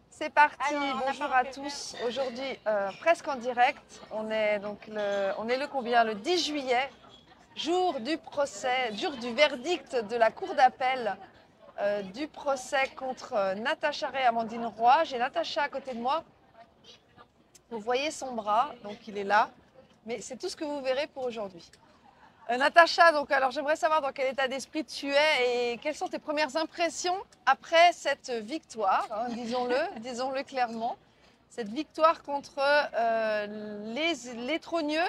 C'est parti, Alors, on a bonjour pas à quelqu'un. tous. Aujourd'hui, presque en direct. On est le combien? Le 10 juillet, jour du procès, jour du verdict de la cour d'appel du procès contre Natacha Ray et Amandine Roy. J'ai Natacha à côté de moi. Vous voyez son bras, donc il est là. Mais c'est tout ce que vous verrez pour aujourd'hui. Natacha, donc alors j'aimerais savoir dans quel état d'esprit tu es et quelles sont tes premières impressions après cette victoire, hein, disons-le clairement, cette victoire contre les trogneux,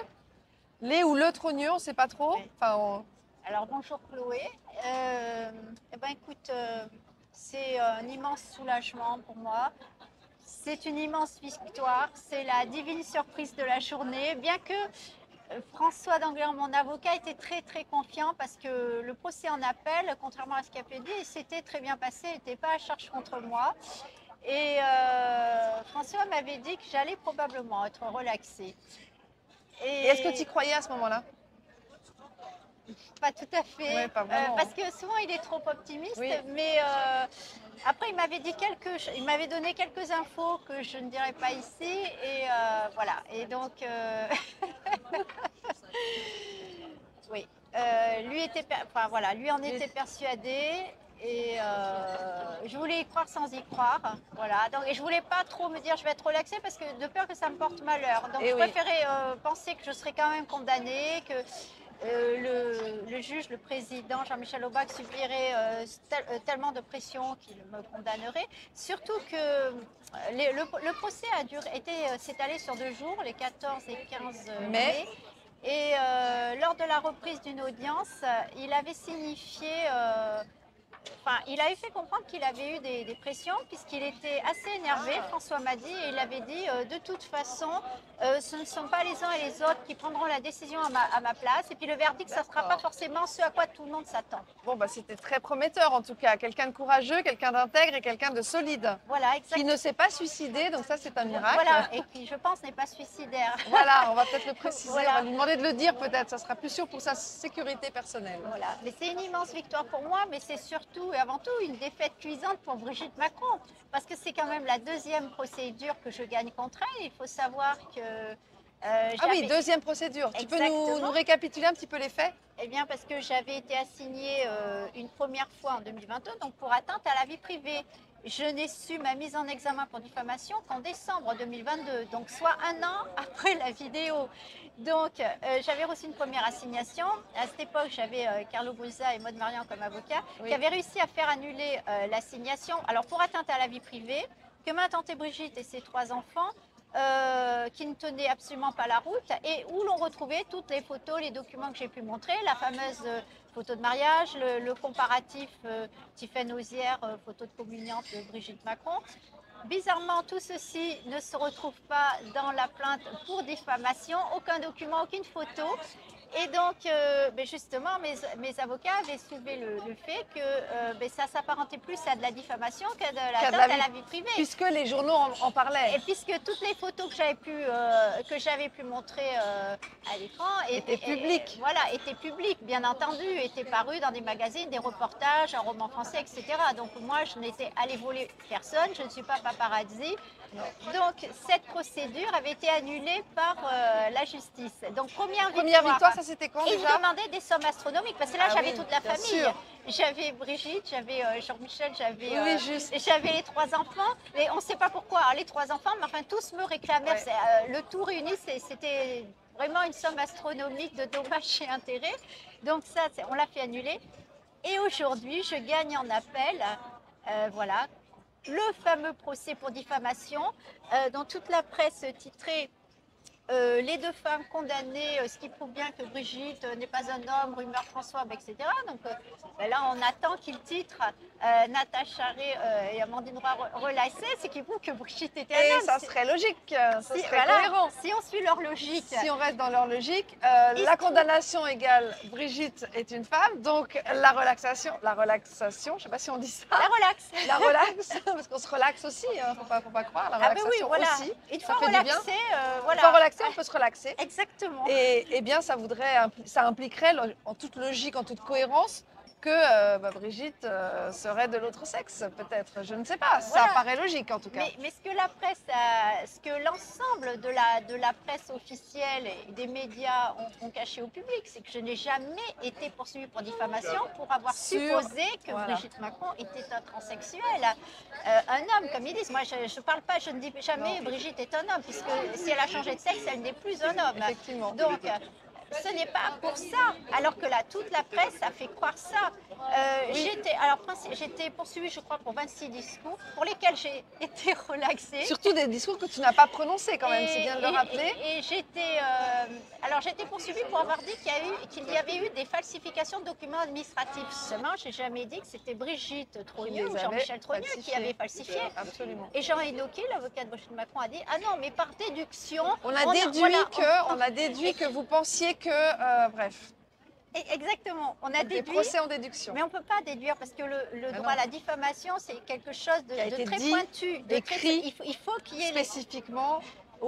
les ou le trogneux, on ne sait pas trop. Oui. Enfin, Alors bonjour Chloé. Eh ben écoute, c'est un immense soulagement pour moi. C'est une immense victoire. C'est la divine surprise de la journée. Bien que François Danglars, mon avocat, était très très confiant parce que le procès en appel, contrairement à ce qu'il a pu dire, s'était très bien passé, n'était pas à charge contre moi. Et François m'avait dit que j'allais probablement être relaxée. et est-ce que tu y croyais à ce moment-là? Pas tout à fait, Ouais, pas vraiment. parce que souvent il est trop optimiste, Oui. mais après il m'avait donné quelques infos que je ne dirais pas ici, et voilà. Et donc, oui, enfin voilà, lui en était persuadé, et je voulais y croire sans y croire, voilà. Donc, et je voulais pas trop me dire je vais être relaxée parce que de peur que ça me porte malheur. Donc, Et je oui. préférais penser que je serais quand même condamnée, que le juge, le président Jean-Michel Aubac subirait tellement de pression qu'il me condamnerait. Surtout que le procès s'est allé sur 2 jours, les 14 et 15 mai. Et lors de la reprise d'une audience, il avait signifié, il avait fait comprendre qu'il avait eu des pressions puisqu'il était assez énervé, François m'a dit, et il avait dit de toute façon, ce ne sont pas les uns et les autres qui prendront la décision à ma place, et puis le verdict, ça ne sera pas forcément ce à quoi tout le monde s'attend. Bon, bah, c'était très prometteur en tout cas. Quelqu'un de courageux, quelqu'un d'intègre et quelqu'un de solide. Voilà, Qui exactement. ne s'est pas suicidé, donc ça c'est un miracle. Voilà, et qui, je pense, n'est pas suicidaire. Voilà, on va peut-être le préciser, Voilà. on va lui demander de le dire peut-être, ça sera plus sûr pour sa sécurité personnelle. Voilà, mais c'est une immense victoire pour moi, mais c'est surtout et avant tout une défaite cuisante pour Brigitte Macron, parce que c'est quand même la deuxième procédure que je gagne contre elle. Il faut savoir que ah oui, deuxième procédure. Tu peux nous récapituler un petit peu les faits? Eh bien, parce que j'avais été assignée une première fois en 2022, donc pour atteinte à la vie privée. Je n'ai su ma mise en examen pour diffamation qu'en décembre 2022, donc soit un an après la vidéo. Donc, j'avais reçu une première assignation. À cette époque, j'avais Carlo Brusa et Maud Marian comme avocats, qui avaient réussi à faire annuler l'assignation. Alors, pour atteinte à la vie privée, que m'a tenté Brigitte et ses 3 enfants, qui ne tenaient absolument pas la route, et où l'on retrouvait toutes les photos, les documents que j'ai pu montrer, la fameuse photo de mariage, le comparatif Tiffaine Auzière, photo de communiante de Brigitte Macron. Bizarrement, tout ceci ne se retrouve pas dans la plainte pour diffamation, aucun document, aucune photo. Et donc, justement, mes avocats avaient soulevé le fait que ça s'apparentait plus à de la diffamation qu'à de l'atteinte à la vie privée. Puisque les journaux en parlaient. Et puisque toutes les photos que j'avais pu montrer à l'écran étaient publiques. Voilà, étaient publiques, bien entendu, étaient parues dans des magazines, des reportages, un roman français, etc. Donc moi, je n'étais allée voler personne, je ne suis pas paparazzi. Donc cette procédure avait été annulée par la justice. Donc première victoire, ça c'était quand déjà? Et ils demandaient des sommes astronomiques parce que là j'avais toute la famille. Sûr. J'avais Brigitte, j'avais Jean-Michel, j'avais les 3 enfants. Et on ne sait pas pourquoi. Alors, les 3 enfants, mais enfin tous me réclamaient. Le tout réuni, c'était vraiment une somme astronomique de dommages et intérêts. Donc ça, on l'a fait annuler. Et aujourd'hui, je gagne en appel. Voilà. Le fameux procès pour diffamation dont toute la presse titrait les 2 femmes condamnées, ce qui prouve bien que Brigitte n'est pas un homme, rumeur François, etc. Donc là, on attend qu'il titre Natacha Ray et Amandine Roy relâchées, ce qui prouve que Brigitte était un homme. Et ça serait logique, ça serait cohérent. Si on suit leur logique. Si on reste dans leur logique, la condamnation égale Brigitte est une femme, donc la relaxation, je ne sais pas si on dit ça. La relaxe, parce qu'on se relaxe aussi, il ne faut pas croire, la relaxation aussi. Une ça fois fait relaxé, du bien. Une fois relaxé, on peut se relaxer. Exactement. Et bien, ça impliquerait, en toute logique, en toute cohérence, que Brigitte serait de l'autre sexe, peut-être. Je ne sais pas, ça Voilà. paraît logique en tout cas. Mais ce que la presse, ce que l'ensemble de la presse officielle et des médias ont caché au public, c'est que je n'ai jamais été poursuivie pour diffamation pour avoir supposé que voilà. Brigitte Macron était un transsexuel, un homme, comme ils disent. Moi, je ne parle pas, je ne dis jamais Brigitte est un homme, puisque si elle a changé de sexe, elle n'est plus un homme. Effectivement. Donc, ce n'est pas pour ça, alors que là, toute la presse a fait croire ça. J'étais poursuivie, je crois, pour 26 discours, pour lesquels j'ai été relaxée. Surtout des discours que tu n'as pas prononcés quand même, c'est bien de le rappeler. Et j'étais poursuivie pour avoir dit qu'il y avait eu des falsifications de documents administratifs. Seulement, je n'ai jamais dit que c'était Brigitte Trogneux ou Jean-Michel Trogneux qui avaient falsifié. Absolument. Et Jean Enoki, l'avocat de Brigitte Macron, a dit « Ah non, mais par déduction… » On a déduit que vous pensiez que… bref. Exactement, on a des déduit, procès en déduction. mais on ne peut pas déduire parce que le droit à la diffamation, c'est quelque chose de très dit, pointu. Écrit il faut qu'il y ait spécifiquement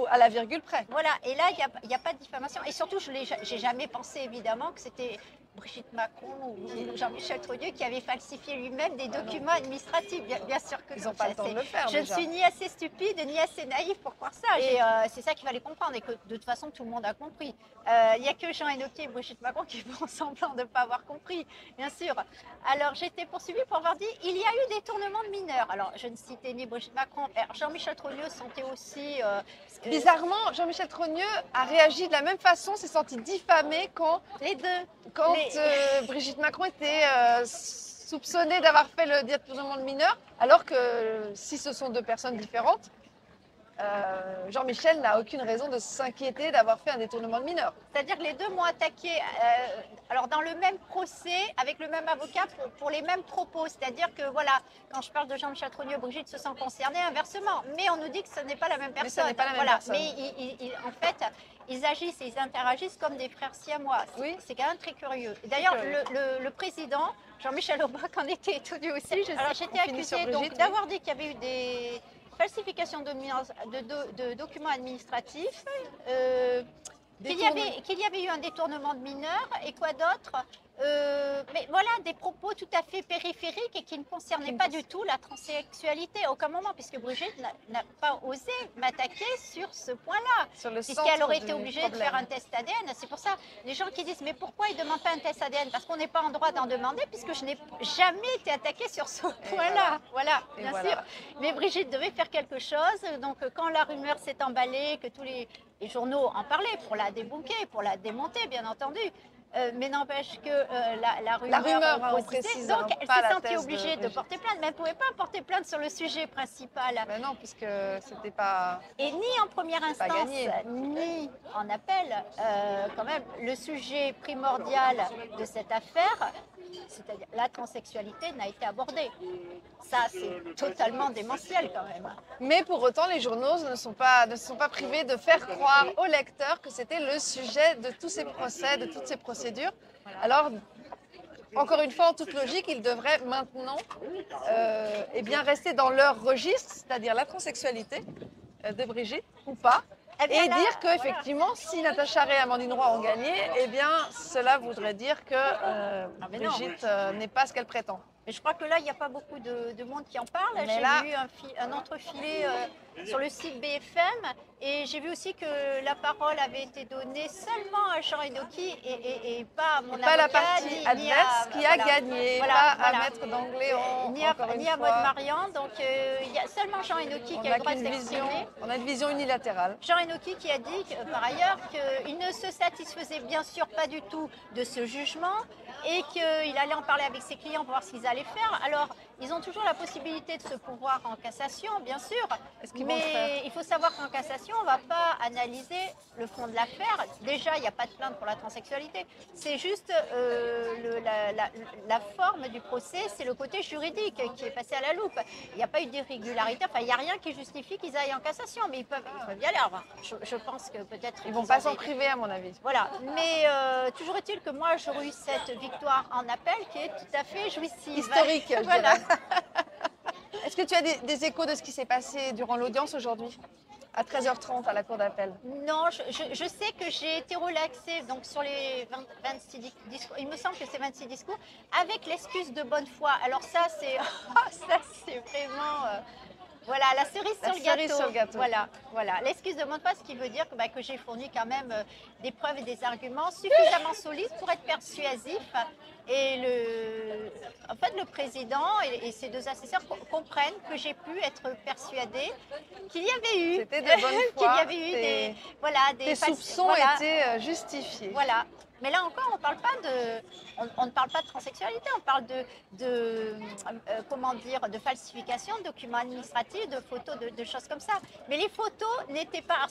à la virgule près. Voilà, et là, il n'y a pas de diffamation. Et surtout, je n'ai jamais pensé évidemment que c'était Brigitte Macron ou Jean-Michel Trogneux qui avait falsifié lui-même des documents administratifs. Bien sûr que ils n'ont pas le temps de le faire. Je ne suis ni assez stupide ni assez naïve pour croire ça. Et c'est ça qu'il fallait comprendre et que de toute façon tout le monde a compris. Il n'y a que Jean Enoki et Brigitte Macron qui font semblant de ne pas avoir compris, bien sûr. Alors j'ai été poursuivie pour avoir dit il y a eu des détournement de mineurs. Alors je ne citais ni Brigitte Macron. Jean-Michel Trogneux sentait aussi… Bizarrement, Jean-Michel Trogneux a réagi de la même façon, s'est senti diffamé quand… Les deux. Quand Brigitte Macron était soupçonnée d'avoir fait le détournement de mineurs, alors que si ce sont deux personnes différentes, Jean-Michel n'a aucune raison de s'inquiéter d'avoir fait un détournement de mineurs. C'est-à-dire que les deux m'ont attaqué alors dans le même procès, avec le même avocat, pour les mêmes propos. C'est-à-dire que voilà, quand je parle de Jean-Michel Trogneux, Brigitte se sent concernée inversement. Mais on nous dit que ce n'est pas la même personne. Mais ce n'est pas la même personne. Mais en fait, ils agissent et ils interagissent comme des frères siamois. Oui. C'est quand même très curieux. D'ailleurs, le président, Jean-Michel Aubrac, en était étonné aussi. Alors j'étais accusée d'avoir dit qu'il y avait eu des falsification de documents administratifs, qu'il y avait eu un détournement de mineurs et quoi d'autre, mais voilà, des propos tout à fait périphériques et qui ne concernaient pas du tout la transsexualité à aucun moment, puisque Brigitte n'a pas osé m'attaquer sur ce point-là, puisqu'elle aurait été obligée de faire un test ADN. C'est pour ça, les gens qui disent, mais pourquoi ils ne demandent pas un test ADN? Parce qu'on n'est pas en droit d'en demander, puisque je n'ai jamais été attaquée sur ce point-là. Voilà, bien sûr. Mais Brigitte devait faire quelque chose, donc quand la rumeur s'est emballée, que tous les journaux en parlaient pour la débunker, pour la démonter, bien entendu. Mais n'empêche que la rumeur a précisé, donc elle s'est sentie obligée de porter plainte, mais elle ne pouvait pas porter plainte sur le sujet principal. Ben non, puisque c'était pas… Et ni en première instance, ni en appel, quand même, le sujet primordial de cette affaire, c'est-à-dire la transsexualité, n'a été abordé. Ça, c'est totalement démentiel quand même. Mais pour autant, les journaux ne se sont pas privés de faire croire aux lecteurs que c'était le sujet de tous ces procès, de toutes ces procédures. Alors, encore une fois, en toute logique, ils devraient maintenant eh bien rester dans leur registre, c'est-à-dire la transsexualité de Brigitte, ou pas, et dire qu'effectivement, si Natacha Ray et Amandine Roy ont gagné, eh bien, cela voudrait dire que Brigitte n'est pas ce qu'elle prétend. Mais je crois que là, il n'y a pas beaucoup de monde qui en parle. J'ai vu un entrefilet sur le site BFM et j'ai vu aussi que la parole avait été donnée seulement à Jean Enoki et pas à mon avocat. Pas la partie adverse qui a gagné, pas à Maître d'Anglais ni à Maud Marian. Donc il y a seulement Jean Enoki qui a le droit de s'exprimer. On a une vision unilatérale. Jean Enoki qui a dit par ailleurs qu'il ne se satisfaisait bien sûr pas du tout de ce jugement et qu'il allait en parler avec ses clients pour voir ce qu'ils allaient faire. Alors, ils ont toujours la possibilité de se pourvoir en cassation, bien sûr, mais il faut savoir qu'en cassation, on ne va pas analyser le fond de l'affaire. Déjà, il n'y a pas de plainte pour la transsexualité. C'est juste la forme du procès, c'est le côté juridique qui est passé à la loupe. Il n'y a pas eu d'irrégularité, enfin, il n'y a rien qui justifie qu'ils aillent en cassation, mais ils peuvent y aller. Alors, je pense que peut-être… Ils ne vont pas s'en priver, à mon avis. Voilà, mais toujours est-il que moi, j'aurais eu cette victoire en appel qui est tout à fait jouissive. Historique, voilà. Est-ce que tu as des échos de ce qui s'est passé durant l'audience aujourd'hui, à 13h30 à la cour d'appel? Non, je sais que j'ai été relaxée donc sur les 26 discours, il me semble que c'est 26 discours, avec l'excuse de bonne foi. Alors ça, c'est ça, c'est vraiment voilà, la cerise La sur le cerise gâteau. sur le gâteau. Voilà. L'excuse de bonne foi, ce qui veut dire que j'ai fourni quand même des preuves et des arguments suffisamment solides pour être persuasif. Et en fait, le président et ses deux assesseurs comprennent que j'ai pu être persuadée qu'il y avait eu, C'était de bonne foi. qu'il y avait eu tes soupçons étaient justifiés. Voilà. Mais là encore, on ne parle pas de transsexualité, on parle comment dire, de falsification de documents administratifs, de photos, de choses comme ça. Mais les photos n'étaient pas.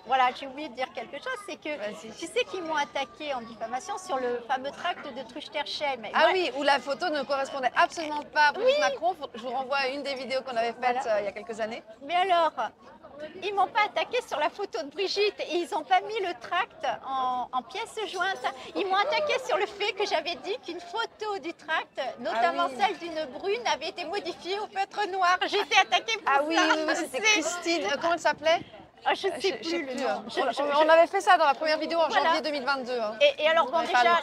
Voilà, j'ai oublié de dire quelque chose, c'est que tu sais qu'ils m'ont attaqué en diffamation sur le fameux tract de Truchterschem. Oui, où la photo ne correspondait absolument pas à Brigitte Macron. Je vous renvoie à une des vidéos qu'on avait faites il y a quelques années. Mais alors, ils m'ont pas attaqué sur la photo de Brigitte et ils n'ont pas mis le tract en pièce jointe. Ils m'ont attaqué sur le fait que j'avais dit qu'une photo du tract, notamment celle d'une brune, avait été modifiée au feutre noir. J'ai été attaquée pour ça. Oui, c'était Christine. Comment elle s'appelait? Je ne sais plus le nom. On avait fait ça dans la première vidéo en janvier 2022. Et alors, bon, déjà,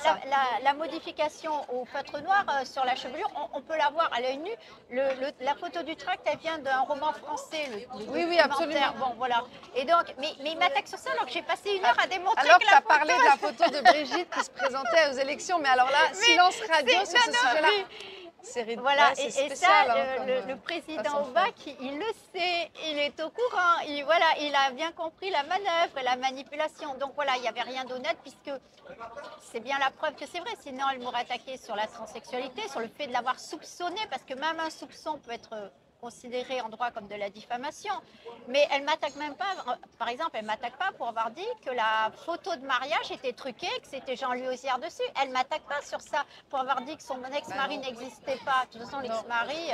la modification au feutre noir sur la chevelure, on peut la voir à l'œil nu. La photo du tract, elle vient d'un roman français. Oui, absolument. Bon, voilà. Et donc, mais il m'attaque sur ça alors que j'ai passé une heure à démontrer alors que tu as parlé de la photo de Brigitte qui se présentait aux élections. Mais alors là, silence radio sur ce sujet-là. Voilà, et ça, le président Aubac, il le sait, il est au courant, il a bien compris la manœuvre et la manipulation. Donc voilà, il n'y avait rien d'honnête puisque c'est bien la preuve que c'est vrai. Sinon, elle m'aurait attaqué sur la transsexualité, sur le fait de l'avoir soupçonné, parce que même un soupçon peut être considéré en droit comme de la diffamation. Mais elle m'attaque même pas, par exemple, elle m'attaque pas pour avoir dit que la photo de mariage était truquée, que c'était Jean-Louis Auzière dessus. Elle m'attaque pas sur ça pour avoir dit que son ex-mari n'existait pas. De toute façon, l'ex-mari,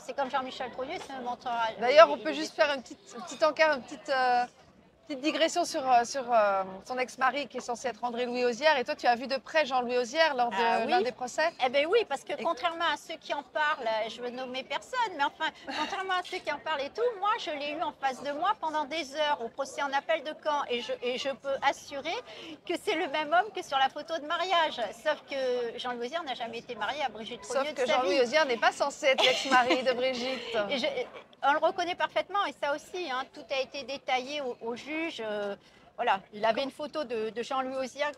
c'est comme Jean-Michel Trouillet, c'est un menteur. D'ailleurs, on peut juste faire une petite encart, une petite digression sur son ex-mari qui est censé être André-Louis Auzière. Et toi, tu as vu de près Jean-Louis Auzière lors de l'un des procès? Eh bien oui, parce que contrairement à ceux qui en parlent, je veux nommer personne, mais enfin, contrairement à ceux qui en parlent et tout, moi, je l'ai eu en face de moi pendant des heures au procès en appel de Caen. Et je peux assurer que c'est le même homme que sur la photo de mariage. Sauf que Jean-Louis Auzière n'a jamais été marié à Brigitte Trogneux. Sauf que Jean-Louis Auzière n'est pas censé être l'ex-mari de Brigitte. On le reconnaît parfaitement et ça aussi, hein, tout a été détaillé au juge. Voilà, il avait une photo de Jean-Louis Auzière.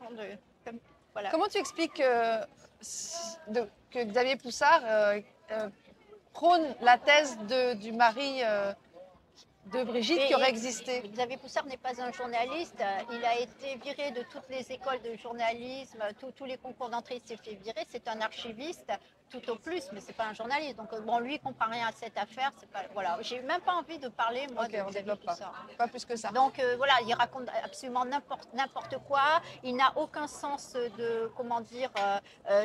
Voilà. Comment tu expliques que Xavier Poussard prône la thèse du mari de Brigitte qui aurait existé? Xavier Poussard n'est pas un journaliste. Il a été viré de toutes les écoles de journalisme, tous les concours d'entrée, il s'est fait virer. C'est un archiviste, tout au plus, mais c'est pas un journaliste. Donc bon, lui, il comprend rien à cette affaire. C'est pas, voilà, j'ai même pas envie de parler moi de Xavier Poussard. Pas plus que ça. Donc voilà, il raconte absolument n'importe quoi. Il n'a aucun sens de comment dire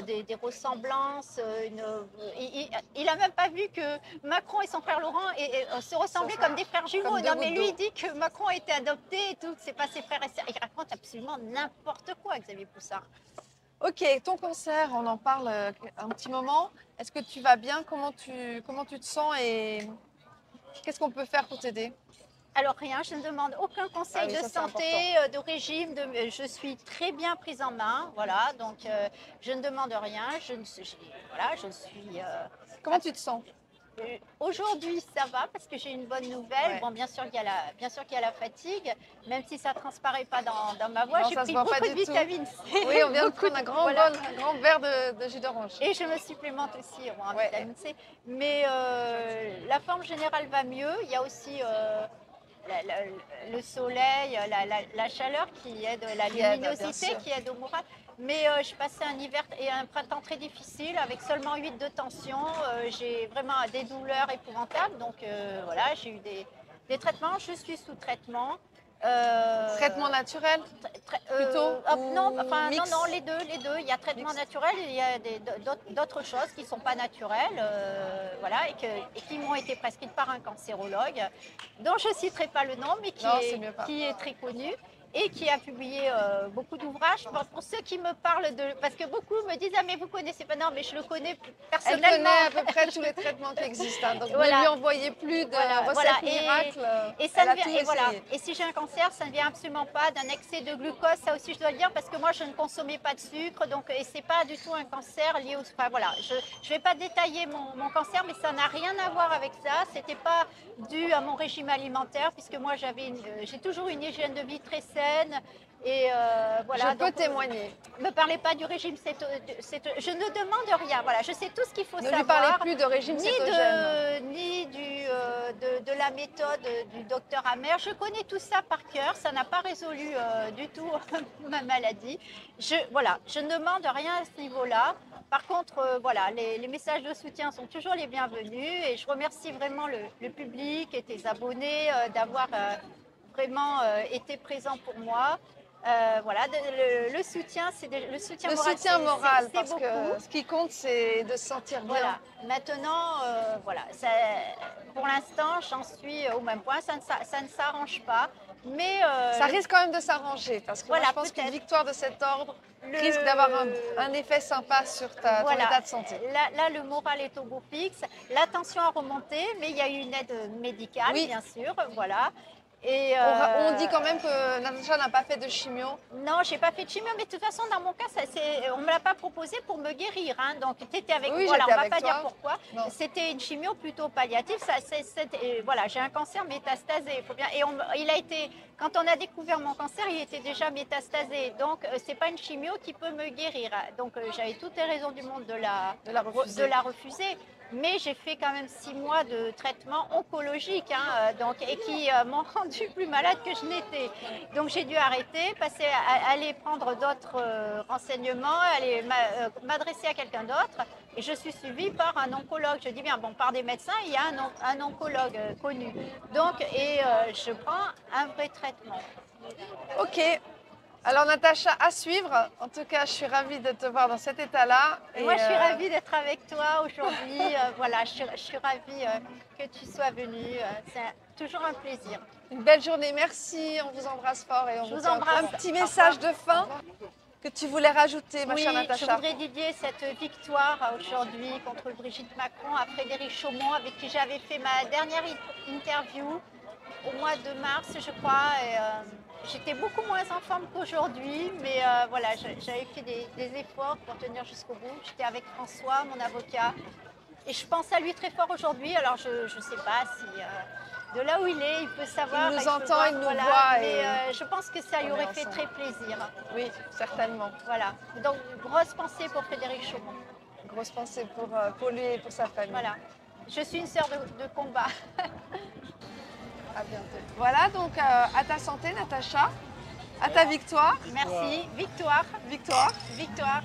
des ressemblances. Il a même pas vu que Macron et son frère Laurent se ressemblaient comme des frères jumeaux. Non, mais lui, il dit que Macron a été adopté et tout, que c'est pas ses frères et sœurs. Il raconte absolument n'importe quoi, Xavier Poussard. Ok, ton concert, on en parle un petit moment. Est-ce que tu vas bien? Comment tu te sens et qu'est-ce qu'on peut faire pour t'aider? Alors rien, je ne demande aucun conseil de santé, de régime. Je suis très bien prise en main, voilà. Donc je ne demande rien. Je suis. Comment tu te sens? Aujourd'hui, ça va parce que j'ai une bonne nouvelle. Ouais. Bon, bien sûr qu'il y a la fatigue, même si ça ne transparaît pas dans ma voix. J'ai pris beaucoup de vitamine C. Oui, on vient de prendre un grand verre de jus d'orange. Et je me supplémente aussi en vitamine C. Mais la forme générale va mieux. Il y a aussi le soleil, la chaleur qui aide, la luminosité qui aide au moral. Mais je passais un hiver et un printemps très difficile avec seulement 8 de tension. J'ai vraiment des douleurs épouvantables. Donc voilà, j'ai eu des traitements. Je suis sous traitement. Traitement naturel plutôt non, les deux. Il y a traitement naturel et il y a d'autres choses qui ne sont pas naturelles, voilà, et qui m'ont été prescrites par un cancérologue, dont je ne citerai pas le nom, mais qui est très connu. et qui a publié beaucoup d'ouvrages. Pour ceux qui me parlent de... Parce que beaucoup me disent « Ah, mais vous connaissez pas ?» Non, mais je le connais Elle personnellement. connaît à peu près tous les traitements qui existent. Hein. Donc Voilà. ne lui envoyez plus de recettes Voilà. miracles. Et, ça elle ne a vient, tout et, voilà. essayé. Et si j'ai un cancer, ça ne vient absolument pas d'un excès de glucose. Ça aussi, je dois le dire, parce que moi, je ne consommais pas de sucre. Donc, et ce n'est pas du tout un cancer lié au... Enfin, voilà. Je ne vais pas détailler mon cancer, mais ça n'a rien à voir avec ça. Ce n'était pas dû à mon régime alimentaire, puisque moi, j'ai toujours une hygiène de vie très saine. Et voilà, je peux témoigner. Ne me parlez pas du régime je ne demande rien. Voilà, je sais tout ce qu'il faut savoir. Ne lui parlez plus de régime cétogène. Ni de la méthode du docteur Amer. Je connais tout ça par cœur. Ça n'a pas résolu du tout ma maladie. Voilà, je ne demande rien à ce niveau-là. Par contre, voilà, les messages de soutien sont toujours les bienvenus. Et je remercie vraiment le public et tes abonnés d'avoir vraiment été présents pour moi. Voilà, le soutien, c'est le soutien moral. Le soutien moral, parce beaucoup. que ce qui compte, c'est de se sentir bien. Voilà. Maintenant, voilà, pour l'instant, j'en suis au même point. Ça ne s'arrange pas, mais ça risque quand même de s'arranger, parce que voilà, moi, je pense qu'une victoire de cet ordre risque d'avoir un effet sympa sur ton état de santé. Là, le moral est au beau fixe. La tension a remonté, mais il y a eu une aide médicale, bien sûr. Voilà. Et on dit quand même que Natacha n'a pas fait de chimio. Non, je n'ai pas fait de chimio, mais de toute façon, dans mon cas, on ne me l'a pas proposé pour me guérir. Hein. Donc, tu étais avec moi, on ne va pas dire pourquoi. C'était une chimio plutôt palliative. Voilà, j'ai un cancer métastasé. Faut bien, et il a été, quand on a découvert mon cancer, il était déjà métastasé. Donc, ce n'est pas une chimio qui peut me guérir. Donc, j'avais toutes les raisons du monde de la refuser. Mais j'ai fait quand même 6 mois de traitement oncologique et qui m'ont rendu plus malade que je n'étais. Donc j'ai dû arrêter, aller prendre d'autres renseignements, aller m'adresser à quelqu'un d'autre. Et je suis suivie par un oncologue. Je dis bien, bon, par des médecins, il y a un oncologue connu. Donc, je prends un vrai traitement. Ok. Alors Natacha, à suivre. En tout cas, je suis ravie de te voir dans cet état-là. Moi, je suis ravie d'être avec toi aujourd'hui. Voilà, je suis ravie que tu sois venue. C'est toujours un plaisir. Une belle journée, merci. On vous embrasse fort et on vous embrasse. Un petit message de fin que tu voulais rajouter, ma chère Natacha. Je voudrais dédier cette victoire aujourd'hui contre Brigitte Macron à Frédéric Chaumont, avec qui j'avais fait ma dernière interview au mois de mars, je crois. J'étais beaucoup moins en forme qu'aujourd'hui, mais voilà, j'avais fait des efforts pour tenir jusqu'au bout. J'étais avec François, mon avocat, et je pense à lui très fort aujourd'hui. Alors, je ne sais pas si de là où il est, il peut savoir. Il nous entend, il nous voit. Mais je pense que ça lui aurait fait très plaisir. Oui, certainement. Voilà. Donc, grosse pensée pour Frédéric Chaumont. Grosse pensée pour lui et pour sa famille. Voilà. Je suis une sœur de combat. À bientôt. Voilà, donc à ta santé, Natacha. À ta victoire. Merci. Victoire. Victoire. Victoire.